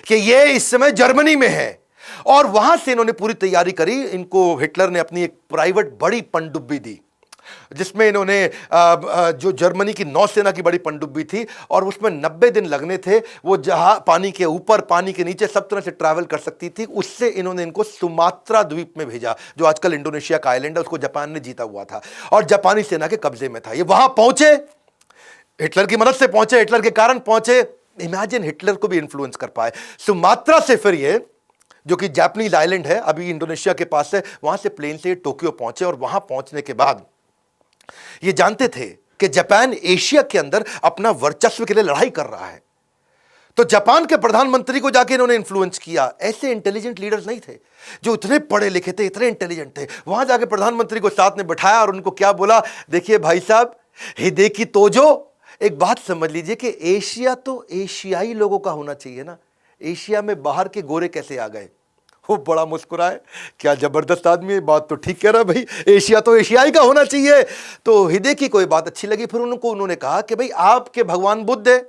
कि ये इस समय जर्मनी में है, और वहां से इन्होंने पूरी तैयारी करी। इनको हिटलर ने अपनी एक प्राइवेट बड़ी पनडुब्बी दी, जिसमें इन्होंने जो जर्मनी की नौसेना की बड़ी पनडुब्बी थी, और उसमें 90 दिन लगने थे। वो जहां पानी के ऊपर पानी के नीचे सब तरह से ट्रैवल कर सकती थी। उससे इन्होंने इनको सुमात्रा द्वीप में भेजा, जो आजकल इंडोनेशिया का आइलैंड है, उसको जापान ने जीता हुआ था और जापानी सेना के कब्जे में था। ये वहां पहुंचे, हिटलर की मदद से पहुंचे, हिटलर के कारण पहुंचे। इमेजिन, हिटलर को भी इन्फ्लुएंस कर पाए। सुमात्रा से फिर ये, जो कि जापानीज आइलैंड है, अभी इंडोनेशिया के पास है, वहां से प्लेन से टोक्यो पहुंचे। और वहां पहुंचने के बाद ये जानते थे कि जापान एशिया के अंदर अपना वर्चस्व के लिए लड़ाई कर रहा है। तो जापान के प्रधानमंत्री को जाके इन्होंने इन्फ्लुएंस किया। ऐसे इंटेलिजेंट लीडर्स नहीं थे जो इतने पढ़े लिखे थे, इतने इंटेलिजेंट थे। वहां जाके प्रधानमंत्री को साथ में बिठाया और उनको क्या बोला, देखिए भाई साहब, हिदेकी तोजो, एक बात समझ लीजिए कि एशिया तो एशियाई लोगों का होना चाहिए ना, एशिया में बाहर के गोरे कैसे आ गए। वो बड़ा मुस्कुराए, क्या जबरदस्त आदमी है, बात तो ठीक कह रहा है भाई, एशिया तो एशियाई का होना चाहिए। तो हिदेकी को ये बात अच्छी लगी। फिर उन्होंने कहा कि भाई आपके भगवान बुद्ध है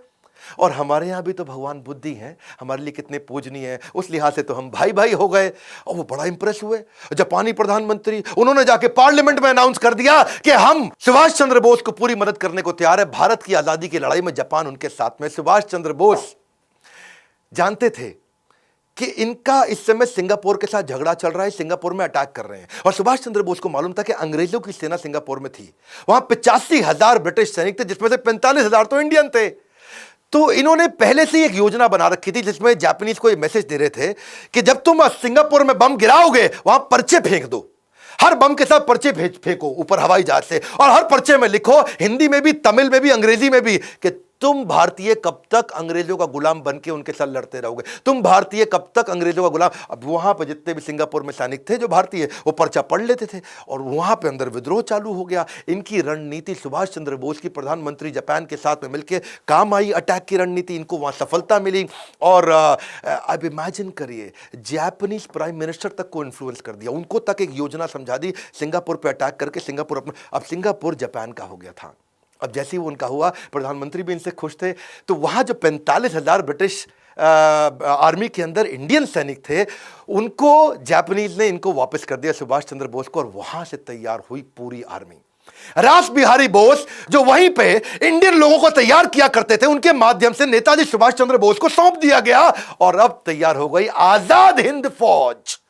और हमारे यहां भी तो भगवान बुद्ध ही हैं, हमारे लिए कितने पूजनीय है, उस लिहाज से तो हम भाई भाई हो गए। और वो बड़ा इंप्रेस हुए जापानी प्रधानमंत्री। उन्होंने जाके पार्लियामेंट में अनाउंस कर दिया कि हम सुभाष चंद्र बोस को पूरी मदद करने को तैयार है। भारत की आजादी की लड़ाई में जापान उनके साथ में। सुभाष चंद्र बोस जानते थे कि इनका इस समय सिंगापुर के साथ झगड़ा चल रहा है, सिंगापुर में अटैक कर रहे हैं। और सुभाष चंद्र बोस को मालूम था कि अंग्रेजों की सेना सिंगापुर में थी। वहां 85,000 ब्रिटिश सैनिक थे, जिसमें से 45,000 तो इंडियन थे। तो इन्होंने पहले से एक योजना बना रखी थी, जिसमें जापानीज को ये मैसेज दे रहे थे कि जब तुम सिंगापुर में बम गिराओगे, वहां पर्चे फेंक दो, हर बम के साथ पर्चे फेंको ऊपर हवाई जहाज से, और हर पर्चे में लिखो, हिंदी में भी, तमिल में भी, अंग्रेजी में भी, कि तुम भारतीय कब तक अंग्रेजों का गुलाम बन के उनके साथ लड़ते रहोगे, तुम भारतीय कब तक अंग्रेजों का गुलाम। अब वहां पर जितने भी सिंगापुर में सैनिक थे जो भारतीय, वो पर्चा पढ़ लेते थे और वहां पे अंदर विद्रोह चालू हो गया। इनकी रणनीति सुभाष चंद्र बोस की, प्रधानमंत्री जापान के साथ में मिलकर काम आई। अटैक की रणनीति, इनको वहां सफलता मिली। और अब इमेजिन करिए, जापानीज प्राइम मिनिस्टर तक को इन्फ्लुएंस कर दिया, उनको तक एक योजना समझा दी सिंगापुर पर अटैक करके। सिंगापुर अपना, अब सिंगापुर जापान का हो गया था। अब जैसे ही वो उनका हुआ, प्रधानमंत्री भी इनसे खुश थे। तो वहां जो 45,000 ब्रिटिश आर्मी के अंदर इंडियन सैनिक थे, उनको जापानीज ने इनको वापस कर दिया, सुभाष चंद्र बोस को। और वहां से तैयार हुई पूरी आर्मी। रास बिहारी बोस जो वहीं पे इंडियन लोगों को तैयार किया करते थे, उनके माध्यम से नेताजी सुभाष चंद्र बोस को सौंप दिया गया। और अब तैयार हो गई आजाद हिंद फौज।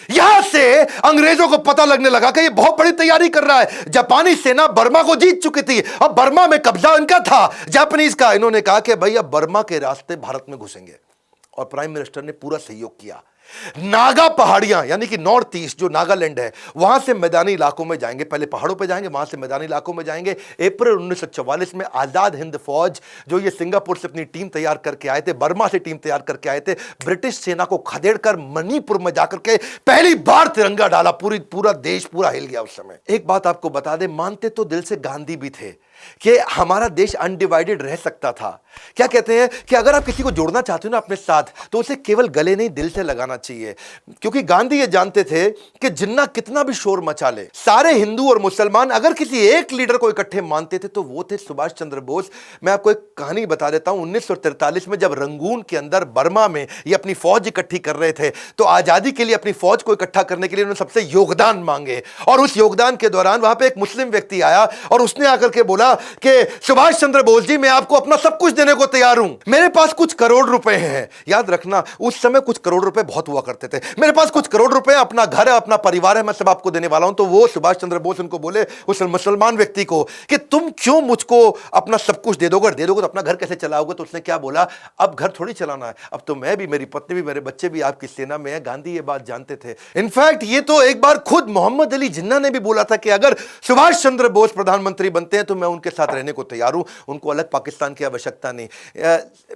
यहां से अंग्रेजों को पता लगने लगा कि ये बहुत बड़ी तैयारी कर रहा है। जापानी सेना बर्मा को जीत चुकी थी, अब बर्मा में कब्जा इनका था, जापानीज का। इन्होंने कहा कि भाई अब बर्मा के रास्ते भारत में घुसेंगे, और प्राइम मिनिस्टर ने पूरा सहयोग किया। नागा पहाड़ियां, यानी कि नॉर्थ ईस्ट जो नागालैंड है, वहां से मैदानी इलाकों में जाएंगे, पहले पहाड़ों पे जाएंगे, वहां से मैदानी इलाकों में जाएंगे। अप्रैल 1944 में आजाद हिंद फौज, जो ये सिंगापुर से अपनी टीम तैयार करके आए थे, बर्मा से टीम तैयार करके आए थे, ब्रिटिश सेना को खदेड़कर मणिपुर में जाकर के पहली बार तिरंगा डाला। पूरा देश पूरा हिल गया उस समय। एक बात आपको बता दें, मानते तो दिल से गांधी भी थे कि हमारा देश अनडिवाइडेड रह सकता था। क्या कहते हैं कि अगर आप किसी को जोड़ना चाहते हो ना अपने साथ, तो उसे केवल गले नहीं, दिल से लगाना चाहिए। क्योंकि गांधी ये जानते थे कि जिन्ना कितना भी शोर मचा ले, सारे हिंदू और मुसलमान अगर किसी एक लीडर को इकट्ठे मानते थे तो वो थे सुभाष चंद्र बोस। मैं आपको एक कहानी बता देता हूं। 1943 में जब रंगून के अंदर बर्मा में ये अपनी फौज इकट्ठी कर रहे थे, तो आजादी के लिए अपनी फौज को इकट्ठा करने के लिए उन्होंने सबसे योगदान मांगे। और उस योगदान के दौरान वहां पर एक मुस्लिम व्यक्ति आया और उसने आकर के बोला कि सुभाष चंद्र बोस जी, मैं आपको अपना सब कुछ देने को तैयार हूं, मेरे पास कुछ करोड़ रुपए हैं। याद रखना, उस समय कुछ करोड़ रुपए बहुत हुआ करते थे। मेरे पास कुछ करोड़ रुपए, अपना घर है, अपना परिवार है, मैं सब आपको देने वाला हूं। तो वो सुभाष चंद्र बोस उनको बोले, उस मुसलमान व्यक्ति को, कि तुम क्यों मुझको अपना सब कुछ दे दोगे, दे दोगे तो अपना घर कैसे चलाओगे। तो उसने क्या बोला, अब घर थोड़ी चलाना है, अब तो मैं भी, मेरी पत्नी भी, मेरे बच्चे भी आपकी सेना में है। गांधी ये बात जानते थे। इनफैक्ट ये तो एक बार खुद मोहम्मद अली जिन्ना ने भी बोला था कि अगर सुभाष चंद्र बोस प्रधानमंत्री बनते हैं तो मैं उनके साथ रहने को तैयार हूं, उनको अलग पाकिस्तान की आवश्यकता नहीं।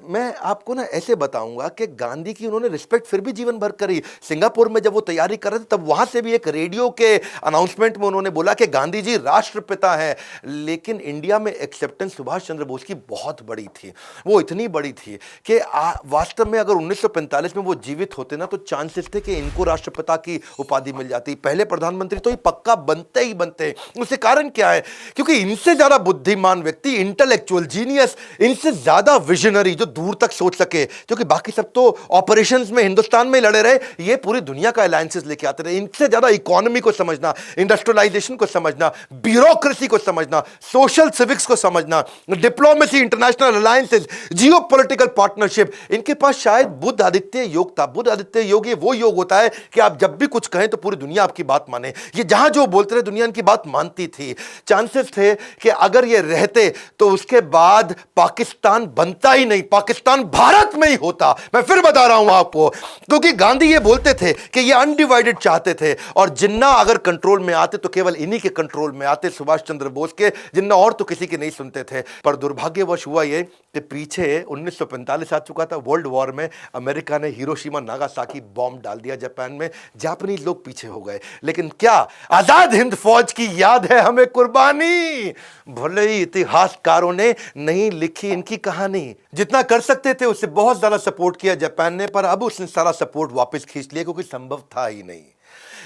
मैं आपको ना ऐसे बताऊंगा कि गांधी की उन्होंने रिस्पेक्ट फिर भी जीवन जीवन भर करी। सिंगापुर में जब वो तैयारी कर रहे थे तब वहां से भी एक रेडियो के अनाउंसमेंट में उन्होंने बोला कि गांधी जी राष्ट्रपिता हैं। लेकिन इंडिया में एक्सेप्टेंस सुभाष चंद्र बोस की बहुत बड़ी थी, वो इतनी बड़ी थी कि वास्तव में अगर 1945 में वो जीवित होते ना तो चांसेस थे कि इनको राष्ट्रपिता की उपाधि मिल जाती। पहले प्रधानमंत्री तो ये पक्का बनते ही बनते। उसके कारण क्या है? क्योंकि इनसे ज्यादा बुद्धिमान व्यक्ति, इंटेलेक्चुअल जीनियस, इनसे ज्यादा विजनरी जो दूर तक सोच सके, क्योंकि बाकी सब तो ऑपरेशंस में हिंदुस्तान में लड़े रहे, ये पूरी दुनिया का अलायंसेस लेके आते रहे। इनसे ज्यादा इकोनॉमी को समझना, इंडस्ट्रियलाइजेशन को समझना, ब्यूरोक्रेसी को समझना, सोशल सिविक्स को समझना, डिप्लोमेसी, इंटरनेशनल अलायंसेस, जियो पॉलिटिकल पार्टनरशिप, इनके पास शायद बुद्ध आदित्य योग था। बुद्ध आदित्य योग ये वो योग होता है कि आप जब भी कुछ कहें तो पूरी दुनिया आपकी बात माने। ये जहां जो बोलते रहे दुनिया इनकी बात मानती थी। चांसेस थे कि अगर ये रहते तो उसके बाद पाकिस्तान बनता ही नहीं, पाकिस्तान भारत में ही होता। मैं फिर बता रहा हूं आपको, क्योंकि गांधी ये बोलते थे कि ये अनडिवाइडेड चाहते थे और जिन्ना अगर कंट्रोल में आते तो केवल इन्हीं के कंट्रोल में आते, सुभाष चंद्र बोस के, जिन्ना और तो किसी की नहीं सुनते थे। पर दुर्भाग्यवश हुआ ये कि पीछे 1945 आ चुका था, वर्ल्ड वॉर में अमेरिका ने हिरोशिमा नागासाकी बॉम्ब डाल दिया जापान में, जापानीज लोग पीछे हो गए। लेकिन क्या आजाद हिंद फौज की याद है हमें कुर्बानी? भले ही इतिहासकारों ने नहीं लिखी इनकी कहानी, जितना कर सकते थे उससे बहुत ज्यादा सपोर्ट किया जापान ने, पर अब उसने सारा सपोर्ट वापस खींच लिया क्योंकि संभव था ही नहीं।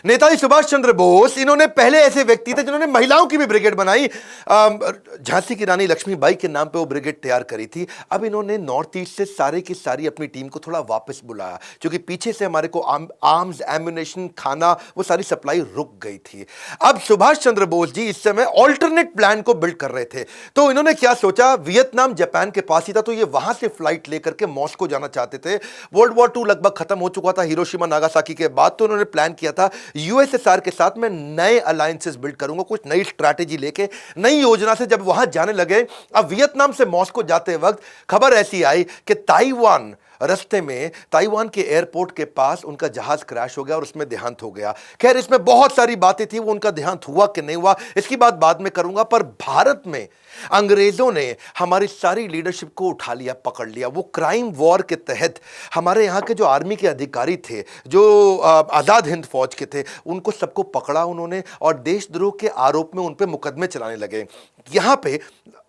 नेताजी सुभाष चंद्र बोस, इन्होंने पहले ऐसे व्यक्ति थे जिन्होंने महिलाओं की भी ब्रिगेड बनाई। झांसी की रानी लक्ष्मीबाई के नाम पे वो ब्रिगेड तैयार करी थी। अब इन्होंने नॉर्थ ईस्ट से सारे की सारी अपनी टीम को थोड़ा वापस बुलाया, क्योंकि पीछे से हमारे को आर्म्स, एम्युनिशन, खाना, वो सारी सप्लाई रुक गई थी। अब सुभाष चंद्र बोस जी इस समय ऑल्टरनेट प्लान को बिल्ड कर रहे थे। तो इन्होंने क्या सोचा, वियतनाम जापान के पास ही था, तो ये वहां से फ्लाइट लेकर के मॉस्को जाना चाहते थे। वर्ल्ड वॉर 2 लगभग खत्म हो चुका था हिरोशिमा नागासाकी के बाद। तो उन्होंने प्लान किया था यूएसएसआर के साथ मैं नए अलायंसेस बिल्ड करूंगा, कुछ नई स्ट्रैटेजी लेके, नई योजना से। जब वहां जाने लगे, अब वियतनाम से मॉस्को जाते वक्त खबर ऐसी आई कि ताइवान, रस्ते में ताइवान के एयरपोर्ट के पास उनका जहाज क्रैश हो गया और उसमें देहांत हो गया। खैर, इसमें बहुत सारी बातें थी, वो उनका देहांत हुआ कि नहीं हुआ इसकी बात बाद में करूंगा। पर भारत में अंग्रेजों ने हमारी सारी लीडरशिप को उठा लिया, पकड़ लिया। वो क्राइम वॉर के तहत हमारे यहाँ के जो आर्मी के अधिकारी थे, जो आजाद हिंद फौज के थे, उनको सबको पकड़ा उन्होंने और देशद्रोह के आरोप में उन पे मुकदमे चलाने लगे। यहाँ पे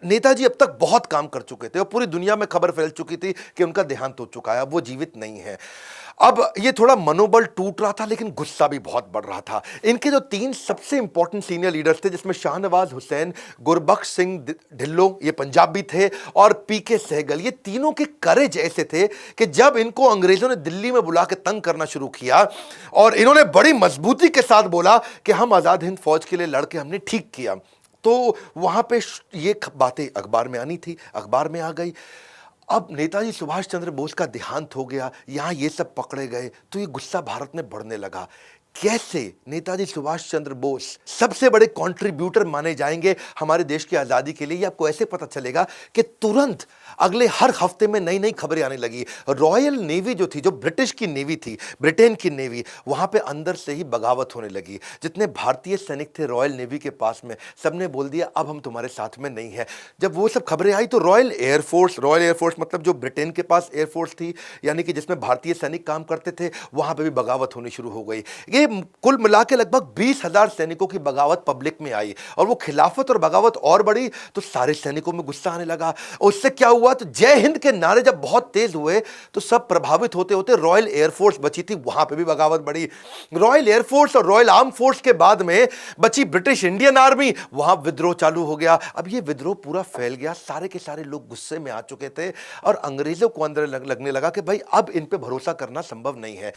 नेताजी अब तक बहुत काम कर चुके थे और पूरी दुनिया में खबर फैल चुकी थी कि उनका देहांत हो चुका है, अब वो जीवित नहीं है। अब ये थोड़ा मनोबल टूट रहा था, लेकिन गुस्सा भी बहुत बढ़ रहा था। इनके जो 3 सबसे इंपॉर्टेंट सीनियर लीडर्स थे, जिसमें शाहनवाज हुसैन, गुरबख्श सिंह ढिल्लो, ये पंजाबी थे, और पीके सहगल, ये तीनों के करेज ऐसे थे कि जब इनको अंग्रेजों ने दिल्ली में बुला के तंग करना शुरू किया और इन्होंने बड़ी मजबूती के साथ बोला कि हम आजाद हिंद फौज के लिए लड़के हमने ठीक किया, तो वहां पे ये बातें अखबार में आनी थी, अखबार में आ गई। अब नेताजी सुभाष चंद्र बोस का देहांत हो गया, यहां ये सब पकड़े गए, तो ये गुस्सा भारत में बढ़ने लगा। कैसे नेताजी सुभाष चंद्र बोस सबसे बड़े कंट्रीब्यूटर माने जाएंगे हमारे देश की आज़ादी के लिए, ये आपको ऐसे पता चलेगा कि तुरंत अगले हर हफ्ते में नई नई खबरें आने लगी। रॉयल नेवी जो थी, जो ब्रिटिश की नेवी थी, ब्रिटेन की नेवी, वहां पे अंदर से ही बगावत होने लगी। जितने भारतीय सैनिक थे रॉयल नेवी के पास में, सबने बोल दिया अब हम तुम्हारे साथ में नहीं है। जब वो सब खबरें आई तो रॉयल एयरफोर्स मतलब जो ब्रिटेन के पास एयरफोर्स थी, यानी कि जिसमें भारतीय सैनिक काम करते थे, वहां पर भी बगावत होनी शुरू हो गई। ये कुल मिला के लगभग 20,000 सैनिकों की बगावत पब्लिक में आई और वो खिलाफत और बगावत और बढ़ी तो सारे सैनिकों में गुस्सा आने लगा। उससे क्या हुआ, तो जय हिंद के नारे जब बहुत तेज हुए तो सब प्रभावित होते होते रॉयल एयरफोर्स बची थी, वहां पे भी बगावत बढ़ी। रॉयल एयरफोर्स और रॉयल आर्म फोर्स के बाद में बची ब्रिटिश इंडियन आर्मी, वहां विद्रोह चालू हो गया। अब ये विद्रोह पूरा फैल गया, सारे के सारे लोग गुस्से में आ चुके थे और अंग्रेजों को अंदर लगने लगा कि भाई अब इन पे भरोसा करना संभव नहीं है।